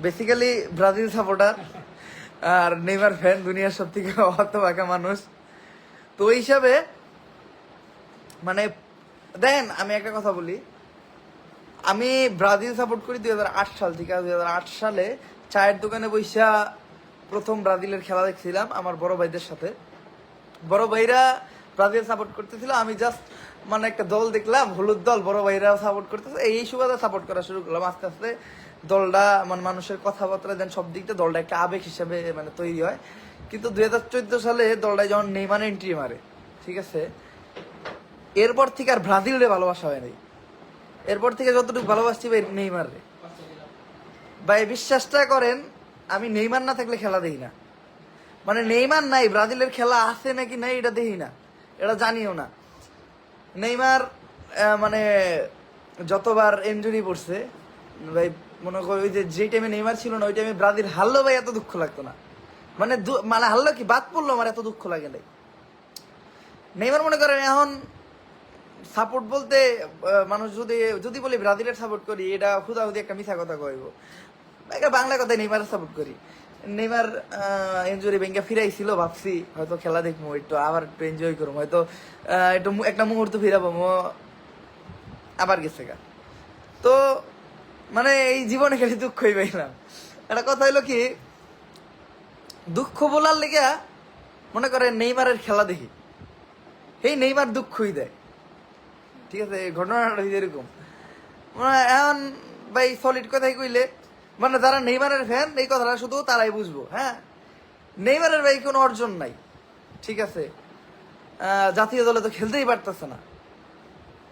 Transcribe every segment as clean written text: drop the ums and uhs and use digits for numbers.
Basically Brazil supporter আর Neymar fan, দুনিয়ার সব থেকে হতভাগা মানুষ। তো ওই হিসাবে মানে দেখেন, আমি একটা কথা বলি, আমি ব্রাজিল সাপোর্ট করি 2008 সাল থেকে। 2008 সালে চায়ের দোকানে বৈশা প্রথম ব্রাজিলের খেলা দেখছিলাম আমার বড় ভাইদের সাথে। বড় ভাইরা ব্রাজিল সাপোর্ট করতেছিল, আমি জাস্ট মানে একটা দল দেখলাম, হলুদ দল, বড় ভাইরা সাপোর্ট করতেছে, এই সুবাদে সাপোর্ট করা শুরু করলাম। আস্তে আস্তে দলটা মানে মানুষের কথাবার্তা দেন সব দিক দিয়ে দলটা একটা আবেগ হিসেবে মানে তৈরি হয়। কিন্তু 2014 সালে দলটায় যখন নেইমার এন্ট্রি মারে, ঠিক আছে, এরপর থেকে আর ব্রাজিলরে ভালোবাসা হয় নাই। এরপর থেকে যতটুকু ভালোবাসছি ভাই নেইমার রে। ভাই বিশ্বাসটা করেন, আমি নেইমার না থাকলে খেলা দেখি না। মানে নেইমার নাই, ব্রাজিলের খেলা আছে নাকি নাই এটা দেখি না, এটা জানিও না। নেইমার মানে যতবার ইনজুরি পড়ছে ভাই, মনে করি ওই যে টাইমে নেইমার ছিল না, ওই টাইমে ব্রাজিল হারলো ভাই, এত দুঃখ লাগতো না। মানে মানে হারলো কি, বাদ পড়লো, আমার এত দুঃখ লাগে নাই। নেইমার মনে করেন এখন সাপোর্ট বলতে মানুষ যদি যদি বলি ব্রাজিলের সাপোর্ট করি, এটা হুদাহুদি একটা মিথ্যা কথা কইব। একটা বাংলা কথায় নেইমারের সাপোর্ট করি। নেইমার ইনজুরি ভেঙ্গে ফিরাইছিল, ভাবছি হয়তো খেলা দেখবো, একটু আবার একটু এনজয় করবো, হয়তো একটু একটা মুহূর্ত ফিরাবো, আবার গেছে গা। তো মানে এই জীবনে খালি দুঃখই পাইলাম। একটা কথা হইলো কি, দুঃখ বলার লেগে মনে করে নেইমারের খেলা দেখি, এই নেইমার দুঃখই দেয়, ঠিক আছে। ঘটনাটা এরকম মানে এখন ভাই সলিড কথাই কইলে, মানে যারা নেইমারের ফ্যান এই কথাটা শুধু তারাই বুঝবো। হ্যাঁ, নেইমারের ভাই কোনো অর্জন নাই, ঠিক আছে। জাতীয় দলে তো খেলতেই পারতেছে না,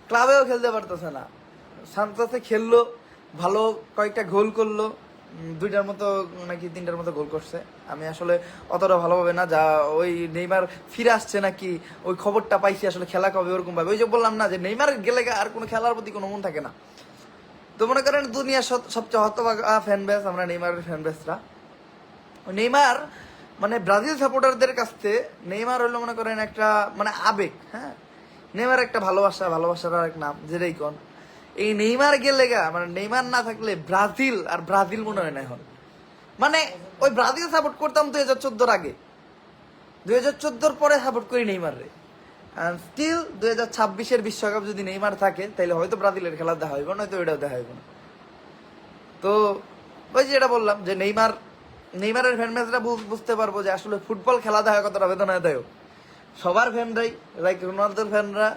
ক্লাবেও খেলতে পারতেছে না। সান্তোসে খেললো ভালো, কয়েকটা গোল করলো, দুইটার মতো নাকি তিনটার মতো গোল করছে। আমি আসলে অতটা ভালোভাবে না, যা ওই নেইমার ফিরে আসছে নাকি ওই খবরটা পাইছি, আসলে খেলা কবে ওরকম ভাবে। ওই যে বললাম না যে নেইমার গেলে আর কোনো খেলার প্রতি কোনো মন থাকে না। তো মনে করেন দুনিয়ার সবচেয়ে হতভাগা ফ্যান বেস আমরা নেইমারের ফ্যান বেসরা। নেইমার মানে ব্রাজিল সাপোর্টারদের কাছে নেইমার হইলো মনে করেন একটা মানে আবেগ। হ্যাঁ, নেইমার একটা ভালোবাসা, ভালোবাসার এক নাম, যেটাই কোন। এই নেইমার গেলে গা, মানে নেইমার না থাকলে ব্রাজিল আর ব্রাজিল মনে হয় না এখন। মানে ওই ব্রাজিল সাপোর্ট করতাম 2014 আগে, 2014 পরে সাপোর্ট করি নেইমার রে। স্টিল 2026 বিশ্বকাপ যদি নেইমার থাকে, তাহলে হয়তো ব্রাজিলের খেলা দেখা হইব, নয়তো এটাও দেখা হইব না। তো ওই যে এটা বললাম যে নেইমারের ফ্যান ম্যাচরা বুঝতে পারবো যে আসলে ফুটবল খেলা দেখা কতটা বেদনাদায়ক। সবার ফ্যানরাই লাইক রোনালদোর ফ্যানরা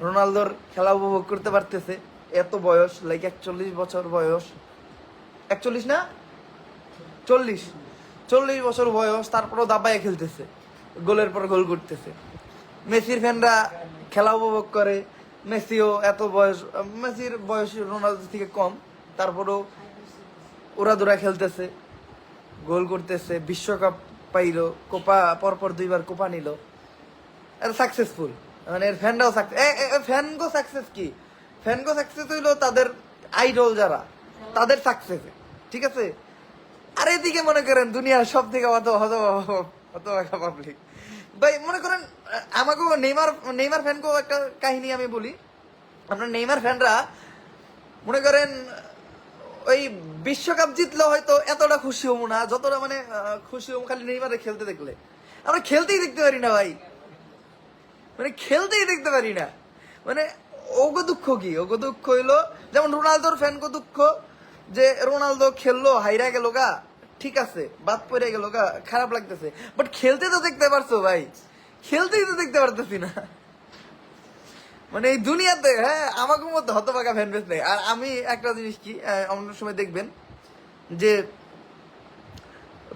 রোনালদোর খেলা উপভোগ করতে পারতেছে, এত বয়স, লাইক 41 বছর বয়স, 41 না 40 বছর বয়স, তারপরেও দাবায় খেলতেছে, গোলের পর গোল করতেছে। মেসির ফ্যানরা খেলা উপভোগ করে, মেসিও এত বয়স, মেসির বয়স রোনালদো থেকে কম, তারপরেও ওরা দৌড়া খেলতেছে, গোল করতেছে, বিশ্বকাপ পাইলো, কোপা পরপর 2বার কোপা নিল, সাকসেসফুল। মানে এর ফ্যানরাও ফ্যানগো সাকসেস কি, ফ্যানগো সাকসেস হইলো তাদের আইডল যারা, তাদের সাকসেস, ঠিক আছে। আর এদিকে মনে করেন দুনিয়ার সব থেকে অত পাবলিক ভাই, মনে করেন আমাকেও নেইমার ফ্যানকেও একটা কাহিনী আমি বলি। আপনার নেইমার ফ্যানরা মনে করেন ওই বিশ্বকাপ জিতলে হয়তো এতটা খুশি হবো না, যতটা মানে খুশি হবো খালি নেইমারে খেলতে দেখলে। আমরা খেলতেই দেখতে পারি না ভাই, মানে খেলতেই দেখতে পারি না। মানে ওগো দুঃখ কি, ওগো দুঃখ হইলো যেমন রোনালদোর ফ্যানকে দুঃখ যে রোনালদো খেললো, হাইরা গেল গা, ঠিক আছে, বাদ পড়ে গেল গা, খারাপ লাগতেছে, বাট খেলতে তো দেখতে পারছো ভাই, খেলতেই তো দেখতে পারতেছি না। মানে এই দুনিয়াতে, হ্যাঁ, আমাকে মধ্যে হতভাগা ফ্যান বেস নেই। আর আমি একটা জিনিস কি, অন্য সময় দেখবেন যে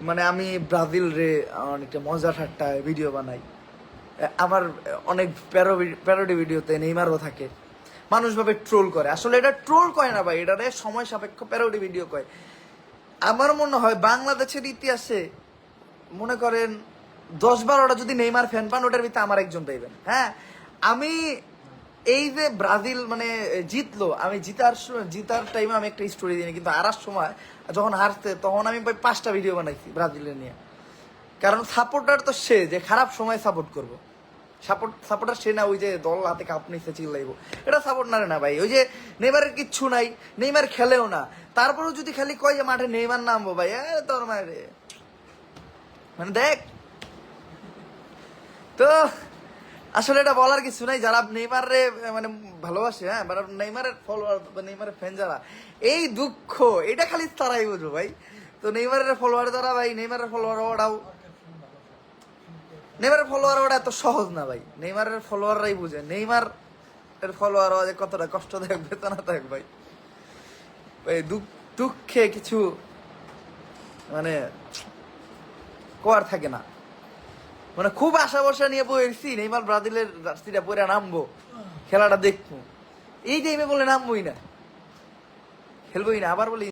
মানে আমি ব্রাজিল রে অনেকটা মজা ঠাট্টা ভিডিও বানাই। আমার অনেক প্যারোডি ভিডিওতে নেইমারও থাকে, মানুষ ভাবে ট্রোল করে, আসলে এটা ট্রোল কয় না ভাই, এটা সময় সাপেক্ষ প্যারোডি ভিডিও কয়। আমার মনে হয় বাংলাদেশের ইতিহাসে মনে করেন 10-12টা যদি নেইমার ফ্যান পান, ওটার ভিতরে আমার একজন পাইবেন। হ্যাঁ, আমি এই যে ব্রাজিল মানে জিতলো, আমি জিতার টাইমে আমি একটা স্টোরি দিই, কিন্তু হারার সময় যখন হারছে তখন আমি 5টা ভিডিও বানাইছি ব্রাজিলের নিয়ে। কারণ সাপোর্টার তো সে যে খারাপ সময় সাপোর্ট করবো, সাপোর্টার সে না, ওই যে দল হাতে কাপ নিচ্ছে চিল্লাইবো, এটা সাপোর্ট না রে না ভাই। ওই যে নেইমারের কিচ্ছু নাই, নেইমার খেলেও না, তারপরেও যদি খালি কয় যে মাঠে নেইমার নামবো ভাই, তোর মায়ের মানে দেখ তো আসলে এটা বলার কিছু নাই। যারা নেইমারে মানে ভালোবাসে, হ্যাঁ, নেইমারের ফলোয়ার বা নেইমারের ফ্যান যারা, এই দুঃখ এটা খালি তারাই বুঝো ভাই। তো নেইমারের ফলোয়ার যারা ভাই, নেইমারের ফলোয়ার ওটাও, নেইমারের ফলোয়ার ওটা এত সহজ না ভাই। নেইমারের ফলোয়াররাই বুঝে নেইমার এর ফলোয়ার যে কতটা কষ্ট দেখ, বেতনা দেখ ভাই। ভাই দুঃখে কিছু মানে কোয়ার থাকে না। মানে খুব আশা ভরসা নিয়ে বইছি নেইমার ব্রাজিলের জার্সিটা পরে নামবো, খেলাটা দেখবো, এই টাইমে বলে নামবোই না, খেলবোই না, আবার বলি